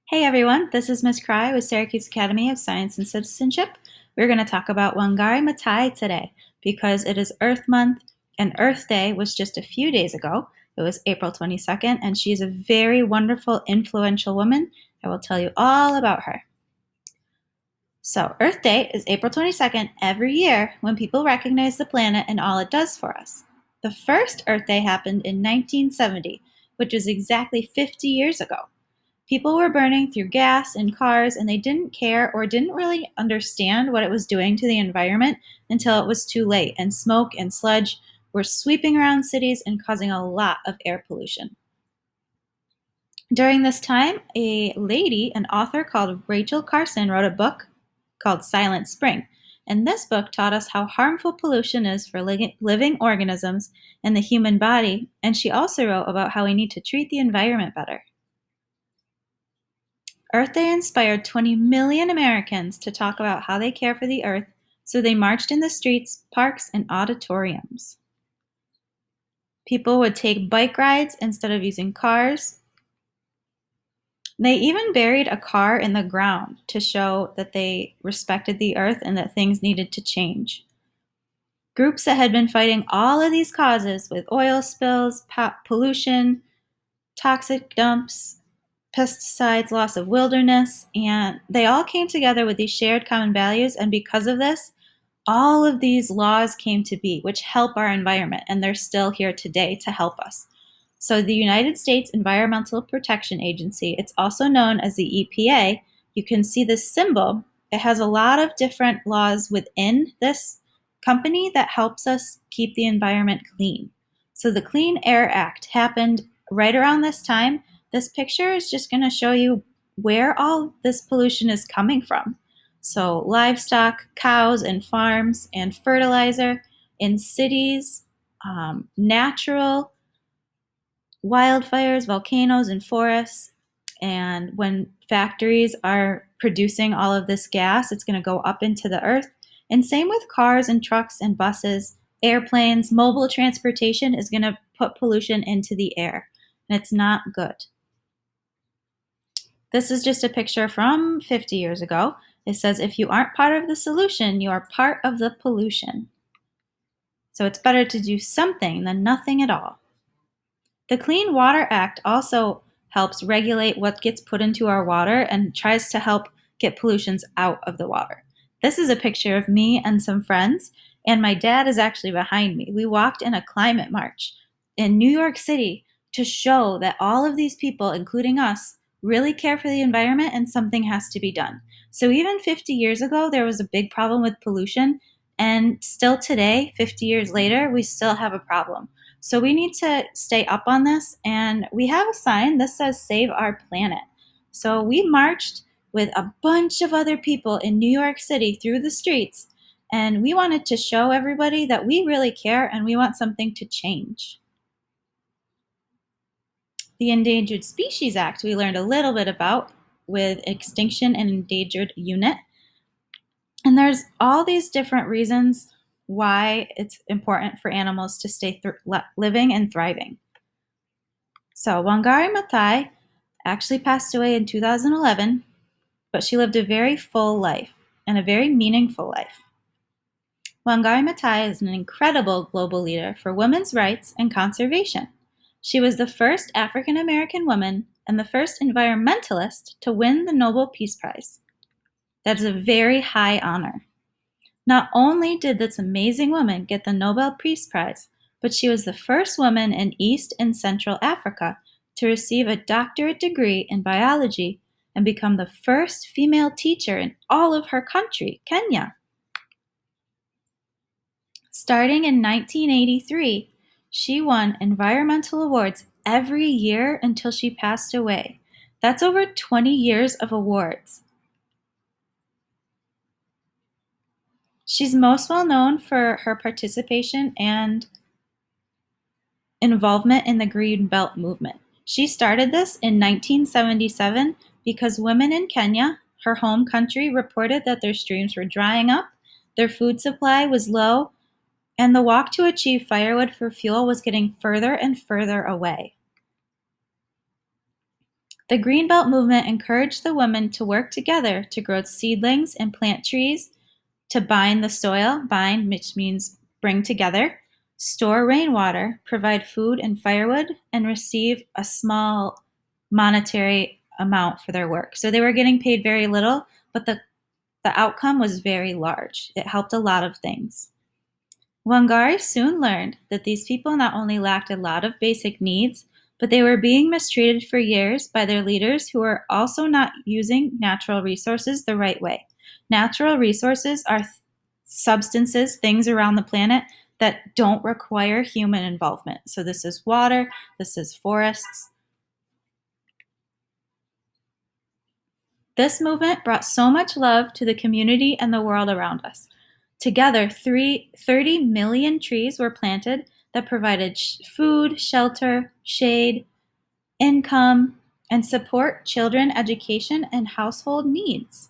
Hey everyone, this is Miss Cry with Syracuse Academy of Science and Citizenship. We're going to talk about Wangari Maathai today because it is Earth Month and Earth Day was just a few days ago. It was April 22nd, and she is a very wonderful, influential woman. I will tell you all about her. So, Earth Day is April 22nd every year when people recognize the planet and all it does for us. The first Earth Day happened in 1970, which was exactly 50 years ago. People were burning through gas in cars and they didn't care or didn't really understand what it was doing to the environment until it was too late, and smoke and sludge were sweeping around cities and causing a lot of air pollution. During this time, a lady, an author called Rachel Carson, wrote a book called Silent Spring. And this book taught us how harmful pollution is for living organisms and the human body. And she also wrote about how we need to treat the environment better. Earth Day inspired 20 million Americans to talk about how they care for the earth, so they marched in the streets, parks, and auditoriums. People would take bike rides instead of using cars. They even buried a car in the ground to show that they respected the earth and that things needed to change. Groups that had been fighting all of these causes with oil spills, pollution, toxic dumps, pesticides, loss of wilderness, and they all came together with these shared common values. And because of this, all of these laws came to be, which help our environment, and they're still here today to help us. So the United States Environmental Protection Agency, it's also known as the EPA. You can see this symbol. It has a lot of different laws within this company that helps us keep the environment clean. So the Clean Air Act happened right around this time. This picture is just going to show you where all this pollution is coming from. So livestock, cows and farms, and fertilizer in cities, natural wildfires, volcanoes, and forests. And when factories are producing all of this gas, it's going to go up into the earth. And same with cars and trucks and buses, airplanes, mobile transportation is going to put pollution into the air. And it's not good. This is just a picture from 50 years ago. It says, if you aren't part of the solution, you are part of the pollution. So it's better to do something than nothing at all. The Clean Water Act also helps regulate what gets put into our water and tries to help get pollutions out of the water. This is a picture of me and some friends, and my dad is actually behind me. We walked in a climate march in New York City to show that all of these people, including us, really care for the environment and something has to be done. So even 50 years ago, there was a big problem with pollution, and still today, 50 years later, we still have a problem. So we need to stay up on this, and we have a sign that says Save Our Planet. So we marched with a bunch of other people in New York City through the streets, and we wanted to show everybody that we really care and we want something to change. The Endangered Species Act we learned a little bit about with Extinction and Endangered Unit. And there's all these different reasons why it's important for animals to stay living and thriving. So Wangari Maathai actually passed away in 2011, but she lived a very full life and a very meaningful life. Wangari Maathai is an incredible global leader for women's rights and conservation. She was the first African American woman and the first environmentalist to win the Nobel Peace Prize. That's a very high honor. Not only did this amazing woman get the Nobel Peace Prize, but she was the first woman in East and Central Africa to receive a doctorate degree in biology and become the first female teacher in all of her country, Kenya. Starting in 1983, she won environmental awards every year until she passed away. That's over 20 years of awards. She's most well known for her participation and involvement in the Green Belt movement. She started this in 1977 because women in Kenya, her home country, reported that their streams were drying up, their food supply was low, and the walk to achieve firewood for fuel was getting further and further away. The Greenbelt movement encouraged the women to work together to grow seedlings and plant trees, to bind the soil, bind, which means bring together, store rainwater, provide food and firewood, and receive a small monetary amount for their work. So they were getting paid very little, but the outcome was very large. It helped a lot of things. Wangari soon learned that these people not only lacked a lot of basic needs, but they were being mistreated for years by their leaders who were also not using natural resources the right way. Natural resources are substances, things around the planet that don't require human involvement. So this is water, this is forests. This movement brought so much love to the community and the world around us. Together, 30 million trees were planted that provided food, shelter, shade, income, and support children education and household needs.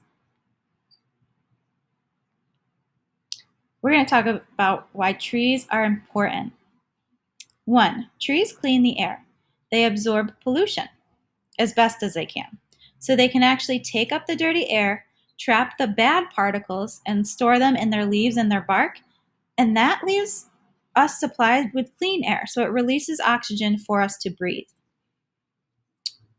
We're going to talk about why trees are important. 1, trees clean the air. They absorb pollution as best as they can. So they can actually take up the dirty air, trap the bad particles, and store them in their leaves and their bark. And that leaves us supplied with clean air. So it releases oxygen for us to breathe.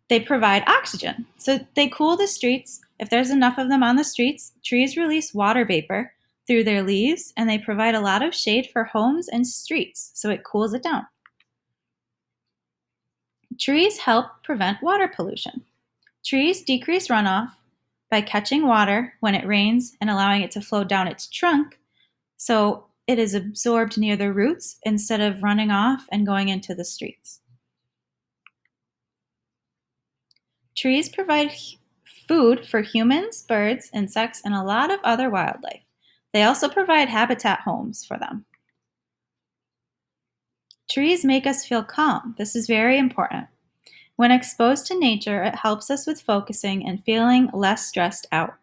They provide oxygen. So they cool the streets. If there's enough of them on the streets, trees release water vapor through their leaves, and they provide a lot of shade for homes and streets. So it cools it down. Trees help prevent water pollution. Trees decrease runoff by catching water when it rains and allowing it to flow down its trunk, so it is absorbed near the roots instead of running off and going into the streets. Trees provide food for humans, birds, insects, and a lot of other wildlife. They also provide habitat homes for them. Trees make us feel calm. This is very important. When exposed to nature, it helps us with focusing and feeling less stressed out.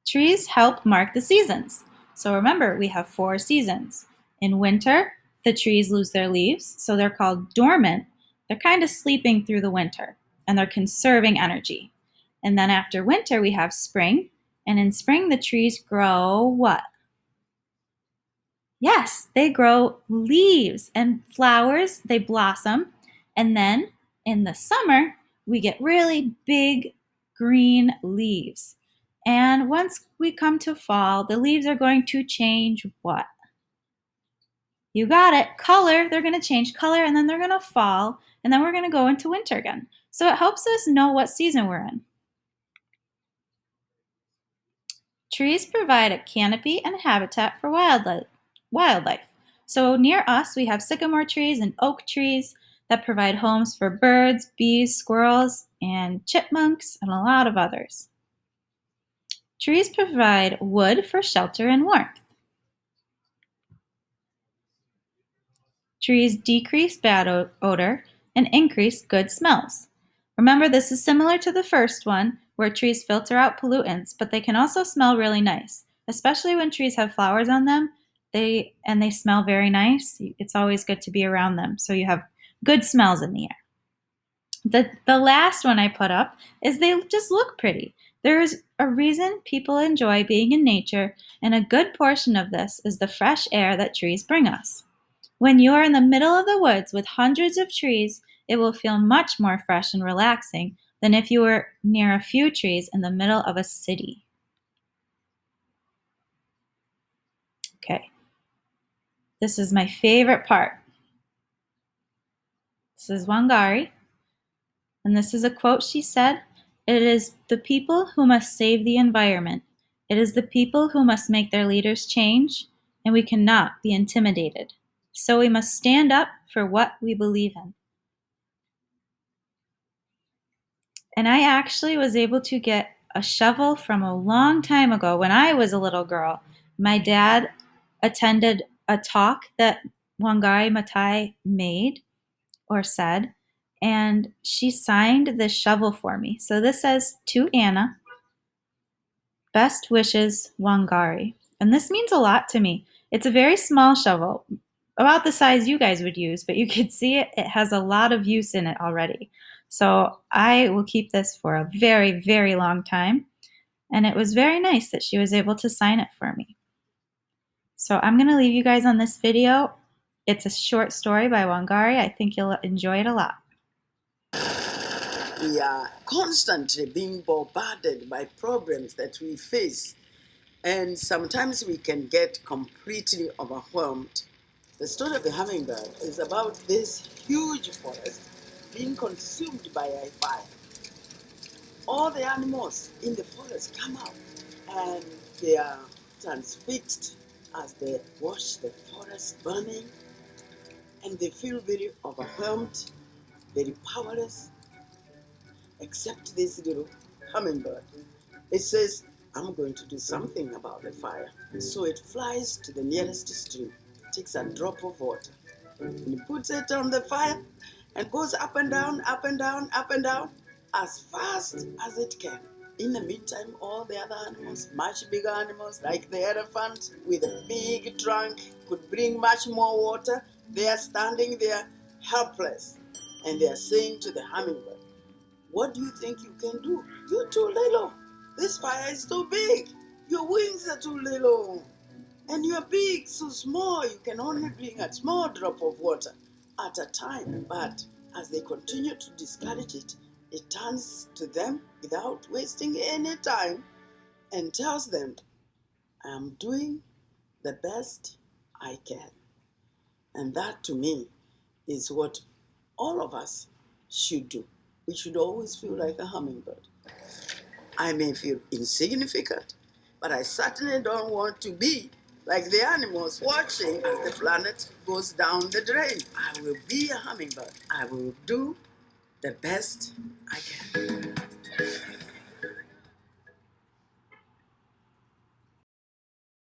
Trees help mark the seasons. So remember, we have 4 seasons. In winter, the trees lose their leaves, so they're called dormant. They're kind of sleeping through the winter, and they're conserving energy. And then after winter, we have spring, and in spring, the trees grow what? Yes, they grow leaves and flowers, they blossom, and then in the summer, we get really big green leaves. And once we come to fall, the leaves are going to change what? You got it, color. They're going to change color and then they're going to fall, and then we're going to go into winter again. So it helps us know what season we're in. Trees provide a canopy and habitat for wildlife. So near us, we have sycamore trees and oak trees that provide homes for birds, bees, squirrels, and chipmunks, and a lot of others. Trees provide wood for shelter and warmth. Trees decrease bad odor and increase good smells. Remember, this is similar to the first one, where trees filter out pollutants, but they can also smell really nice, especially when trees have flowers on them. They smell very nice. It's always good to be around them, so you have good smells in the air. The last one I put up is they just look pretty. There's a reason people enjoy being in nature, and a good portion of this is the fresh air that trees bring us. When you are in the middle of the woods with hundreds of trees, it will feel much more fresh and relaxing than if you were near a few trees in the middle of a city. Okay, this is my favorite part. This is Wangari, and this is a quote she said. It is the people who must save the environment. It is the people who must make their leaders change, and we cannot be intimidated. So we must stand up for what we believe in. And I actually was able to get a shovel from a long time ago when I was a little girl. My dad attended a talk that Wangari Maathai made or said, and she signed this shovel for me. So this says, "To Anna, best wishes, Wangari." And this means a lot to me. It's a very small shovel, about the size you guys would use, but you can see it has a lot of use in it already. So I will keep this for a very, very long time. And it was very nice that she was able to sign it for me. So I'm going to leave you guys on this video. It's a short story by Wangari. I think you'll enjoy it a lot. We are constantly being bombarded by problems that we face, and sometimes we can get completely overwhelmed. The story of the hummingbird is about this huge forest being consumed by a fire. All the animals in the forest come out and they are transfixed as they watch the forest burning, and they feel very overwhelmed, very powerless, except this little hummingbird. It says, I'm going to do something about the fire. So it flies to the nearest stream, takes a drop of water, and it puts it on the fire and goes up and down, up and down, up and down as fast as it can. In the meantime, all the other animals, much bigger animals like the elephant with a big trunk, could bring much more water. They are standing there helpless, and they are saying to the hummingbird, what do you think you can do? You're too little. This fire is too big. Your wings are too little. And you're big, so small. You can only bring a small drop of water at a time. But as they continue to discourage it, it turns to them without wasting any time and tells them, I am doing the best I can. And that to me is what all of us should do. We should always feel like a hummingbird. I may feel insignificant, but I certainly don't want to be like the animals watching as the planet goes down the drain. I will be a hummingbird. I will do the best I can.